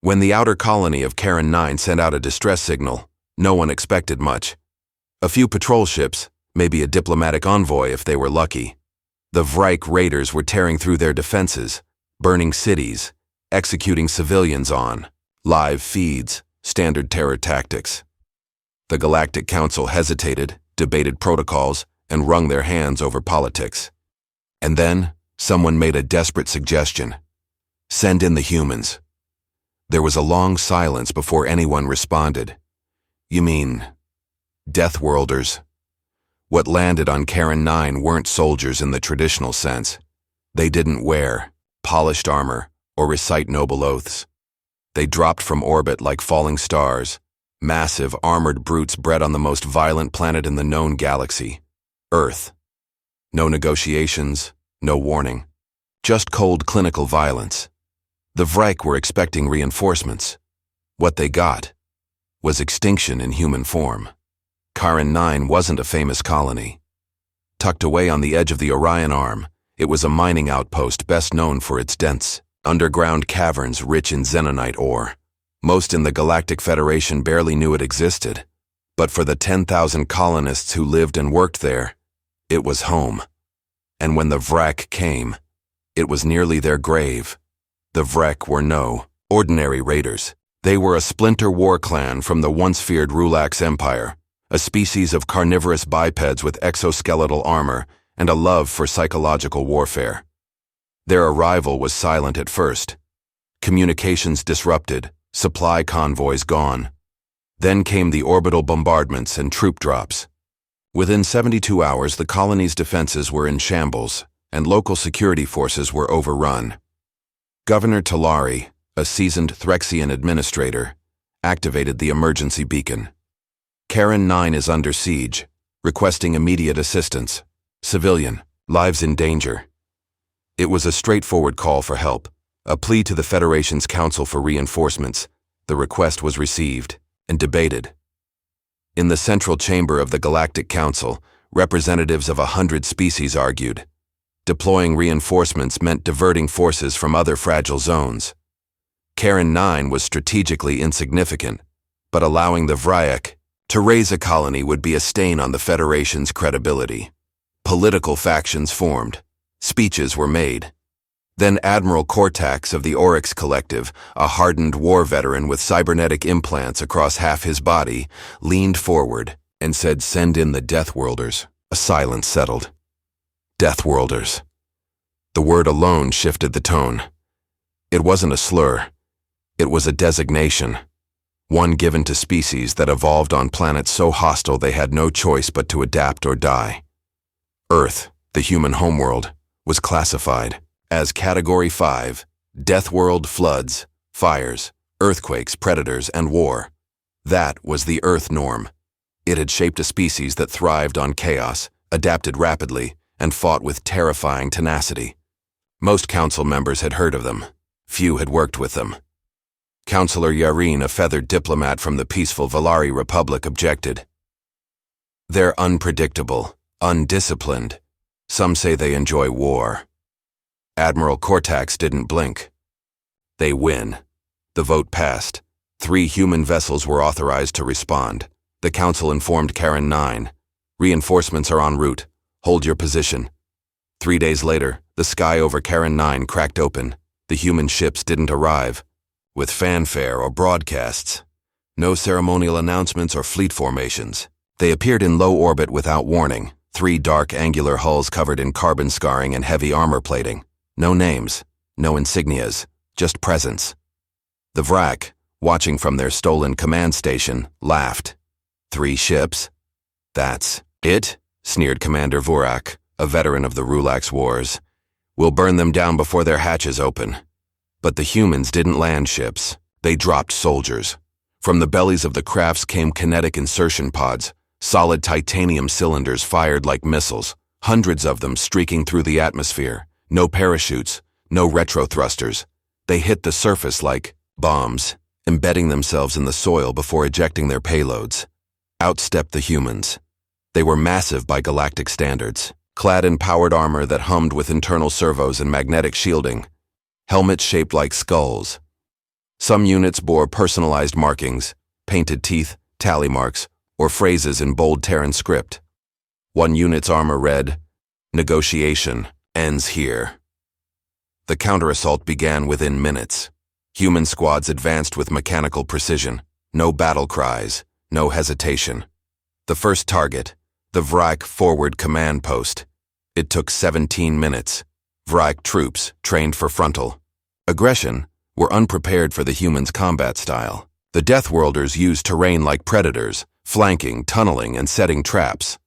When the outer colony of Karen 9 sent out a distress signal, no one expected much. A few patrol ships, maybe a diplomatic envoy if they were lucky. The Vrike raiders were tearing through their defenses, burning cities, executing civilians on live feeds, standard terror tactics. The Galactic Council hesitated, debated protocols, and wrung their hands over politics. And then, someone made a desperate suggestion. Send in the humans. There was a long silence before anyone responded. You mean Deathworlders? What landed on Karen 9 weren't soldiers in the traditional sense. They didn't wear polished armor or recite noble oaths. They dropped from orbit like falling stars, massive armored brutes bred on the most violent planet in the known galaxy, Earth. No negotiations, no warning. Just cold clinical violence. The Vrike were expecting reinforcements. What they got was extinction in human form. Karen 9 wasn't a famous colony. Tucked away on the edge of the Orion Arm, it was a mining outpost best known for its dense, underground caverns rich in xenonite ore. Most in the Galactic Federation barely knew it existed, but for the 10,000 colonists who lived and worked there, it was home. And when the Vrike came, it was nearly their grave. The Vrike were no ordinary raiders. They were a splinter war clan from the once feared Rulax Empire, a species of carnivorous bipeds with exoskeletal armor and a love for psychological warfare. Their arrival was silent at first. Communications disrupted, supply convoys gone. Then came the orbital bombardments and troop drops. Within 72 hours, the colony's defenses were in shambles, and local security forces were overrun. Governor Talari, a seasoned Threxian administrator, activated the emergency beacon. Karen 9 is under siege, requesting immediate assistance. Civilian, lives in danger. It was a straightforward call for help, a plea to the Federation's Council for reinforcements. The request was received and debated. In the central chamber of the Galactic Council, representatives of 100 species argued. Deploying reinforcements meant diverting forces from other fragile zones. Karen 9 was strategically insignificant, but allowing the Vrike to raise a colony would be a stain on the Federation's credibility. Political factions formed. Speeches were made. Then Admiral Cortax of the Oryx Collective, a hardened war veteran with cybernetic implants across half his body, leaned forward and said, "Send in the Deathworlders." A silence settled. Deathworlders. The word alone shifted the tone. It wasn't a slur. It was a designation. One given to species that evolved on planets so hostile they had no choice but to adapt or die. Earth, the human homeworld, was classified as Category 5, Deathworld floods, fires, earthquakes, predators, and war. That was the Earth norm. It had shaped a species that thrived on chaos, adapted rapidly, and fought with terrifying tenacity. Most council members had heard of them. Few had worked with them. Councillor Yarin, a feathered diplomat from the peaceful Valari Republic, objected. They're unpredictable, undisciplined. Some say they enjoy war. Admiral Cortax didn't blink. They win. The vote passed. 3 human vessels were authorized to respond. The council informed Karen 9. Reinforcements are en route. Hold your position. 3 days later, the sky over Karen 9 cracked open. The human ships didn't arrive. With fanfare or broadcasts. No ceremonial announcements or fleet formations. They appeared in low orbit without warning. 3 dark angular hulls covered in carbon scarring and heavy armor plating. No names, no insignias, just presence. The Vrike, watching from their stolen command station, laughed. 3 ships? That's it? Sneered Commander Vurak, a veteran of the Rulax Wars. We'll burn them down before their hatches open. But the humans didn't land ships. They dropped soldiers. From the bellies of the crafts came kinetic insertion pods, solid titanium cylinders fired like missiles, hundreds of them streaking through the atmosphere. No parachutes, no retro thrusters. They hit the surface like bombs, embedding themselves in the soil before ejecting their payloads. Out stepped the humans. They were massive by galactic standards, clad in powered armor that hummed with internal servos and magnetic shielding, helmets shaped like skulls. Some units bore personalized markings, painted teeth, tally marks, or phrases in bold Terran script. One unit's armor read, "Negotiation ends here." The counter-assault began within minutes. Human squads advanced with mechanical precision. No battle cries, no hesitation. The first target, the Vrijk Forward Command Post. It took 17 minutes. Vrijk troops, trained for frontal aggression, were unprepared for the humans' combat style. The Deathworlders used terrain like predators, flanking, tunneling, and setting traps.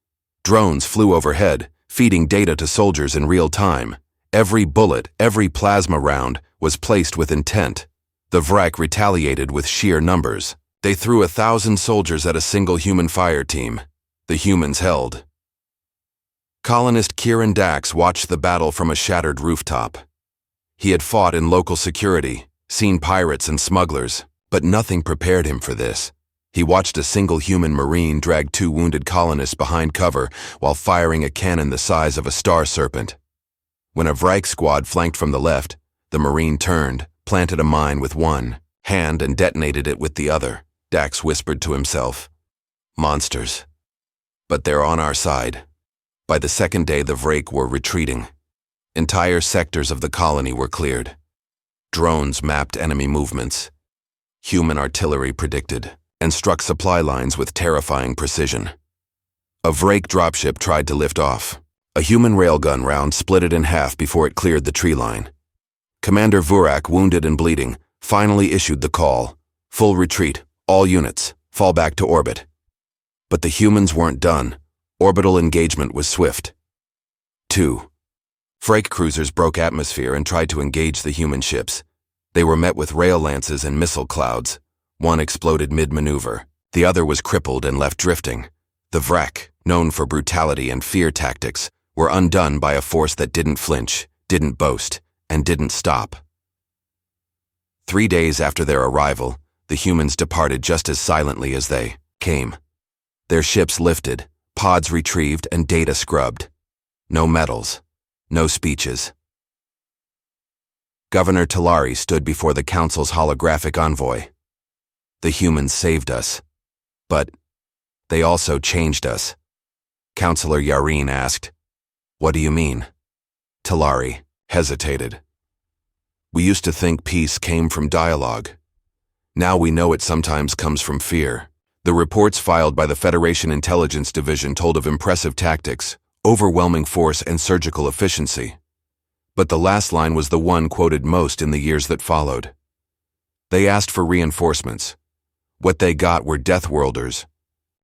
Drones flew overhead, feeding data to soldiers in real time. Every bullet, every plasma round was placed with intent. The Vrijk retaliated with sheer numbers. They threw 1,000 soldiers at a single human fire team. The humans held. Colonist Kieran Dax watched the battle from a shattered rooftop. He had fought in local security, seen pirates and smugglers, but nothing prepared him for this. He watched a single human marine drag 2 wounded colonists behind cover while firing a cannon the size of a star serpent. When a Vrijk squad flanked from the left, the marine turned, planted a mine with one hand and detonated it with the other. Dax whispered to himself, "Monsters. But they're on our side." By the second day, the Vrijk were retreating. Entire sectors of the colony were cleared. Drones mapped enemy movements. Human artillery predicted and struck supply lines with terrifying precision. A Vrijk dropship tried to lift off. A human railgun round split it in half before it cleared the tree line. Commander Vurak, wounded and bleeding, finally issued the call. Full retreat, all units, fall back to orbit. But the humans weren't done. Orbital engagement was swift. 2. Vrijk cruisers broke atmosphere and tried to engage the human ships. They were met with rail lances and missile clouds. One exploded mid-maneuver. The other was crippled and left drifting. The Vrijk, known for brutality and fear tactics, were undone by a force that didn't flinch, didn't boast, and didn't stop. 3 days after their arrival, the humans departed just as silently as they came. Their ships lifted, pods retrieved, and data scrubbed. No medals, no speeches. Governor Talari stood before the Council's holographic envoy. "The humans saved us, but they also changed us." Councillor Yareen asked, "What do you mean?" Talari hesitated. "We used to think peace came from dialogue. Now we know it sometimes comes from fear." The reports filed by the Federation Intelligence Division told of impressive tactics, overwhelming force, and surgical efficiency. But the last line was the one quoted most in the years that followed. They asked for reinforcements. What they got were Deathworlders.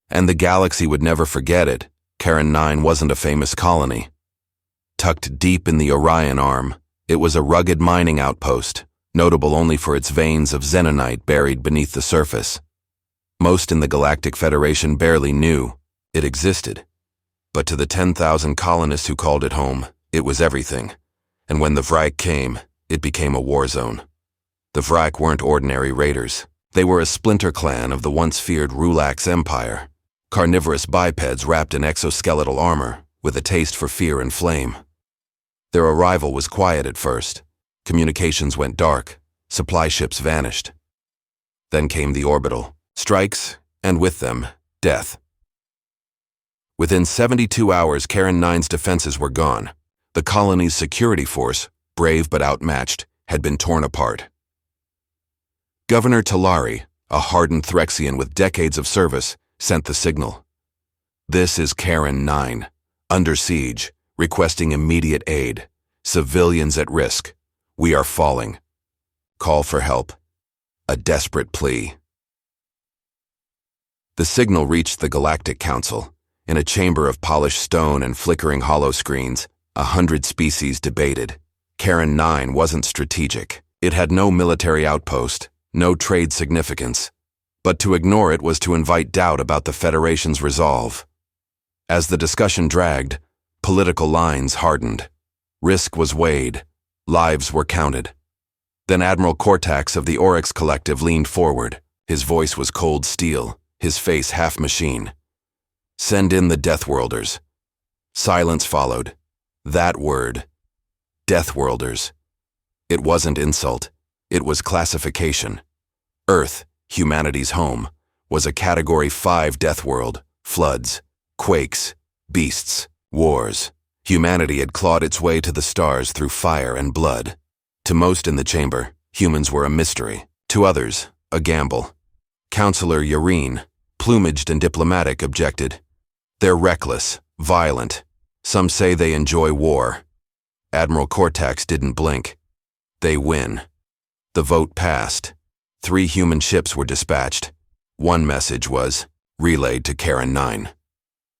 And the galaxy would never forget it. Karen 9 wasn't a famous colony. Tucked deep in the Orion Arm, it was a rugged mining outpost, notable only for its veins of xenonite buried beneath the surface. Most in the Galactic Federation barely knew it existed. But to the 10,000 colonists who called it home, it was everything. And when the Vrijk came, it became a war zone. The Vrijk weren't ordinary raiders. They were a splinter clan of the once feared Rulax Empire. Carnivorous bipeds wrapped in exoskeletal armor, with a taste for fear and flame. Their arrival was quiet at first. Communications went dark. Supply ships vanished. Then came the orbital strikes, and with them, death. Within 72 hours, Karen 9's defenses were gone. The colony's security force, brave but outmatched, had been torn apart. Governor Talari, a hardened Threxian with decades of service, sent the signal. "This is Karen 9, under siege, requesting immediate aid. Civilians at risk. We are falling. Call for help." A desperate plea. The signal reached the Galactic Council. In a chamber of polished stone and flickering hollow screens, 100 species debated. Karen 9 wasn't strategic. It had no military outpost, no trade significance. But to ignore it was to invite doubt about the Federation's resolve. As the discussion dragged, political lines hardened. Risk was weighed. Lives were counted. Then Admiral Cortax of the Oryx Collective leaned forward. His voice was cold steel, his face half machine. "Send in the Deathworlders." Silence followed. That word. Deathworlders. It wasn't insult. It was classification. Earth, humanity's home, was a Category 5 death world. Floods, quakes, beasts, wars. Humanity had clawed its way to the stars through fire and blood. To most in the chamber, humans were a mystery. To others, a gamble. Counselor Yareen, plumaged and diplomatic, objected. They're reckless, violent. Some say they enjoy war. Admiral Cortax didn't blink. They win. The vote passed. 3 human ships were dispatched. One message was relayed to Karen 9.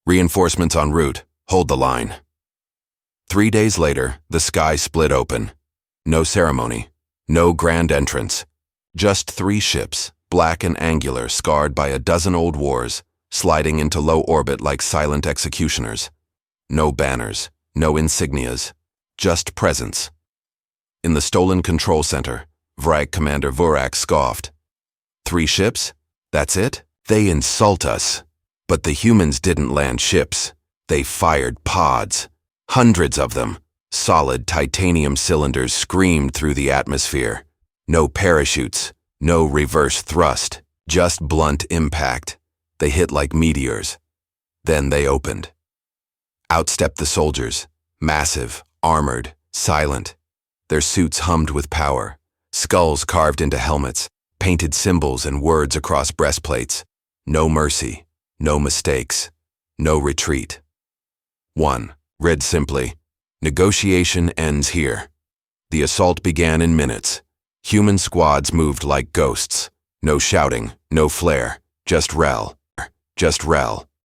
Reinforcements en route. Hold the line. 3 days later, the sky split open. No ceremony. No grand entrance. Just 3 ships, black and angular, scarred by a dozen old wars, sliding into low orbit like silent executioners. No banners, no insignias, just presence. In the stolen control center, Vrike Commander Vurak scoffed. 3 ships? That's it? They insult us. But the humans didn't land ships. They fired pods. Hundreds of them. Solid titanium cylinders screamed through the atmosphere. No parachutes, no reverse thrust, just blunt impact. They hit like meteors. Then they opened. Out stepped the soldiers, massive, armored, silent. Their suits hummed with power, skulls carved into helmets, painted symbols and words across breastplates. No mercy, no mistakes, no retreat. 1. Read simply, negotiation ends here. The assault began in minutes. Human squads moved like ghosts. No shouting, no flare, just rel.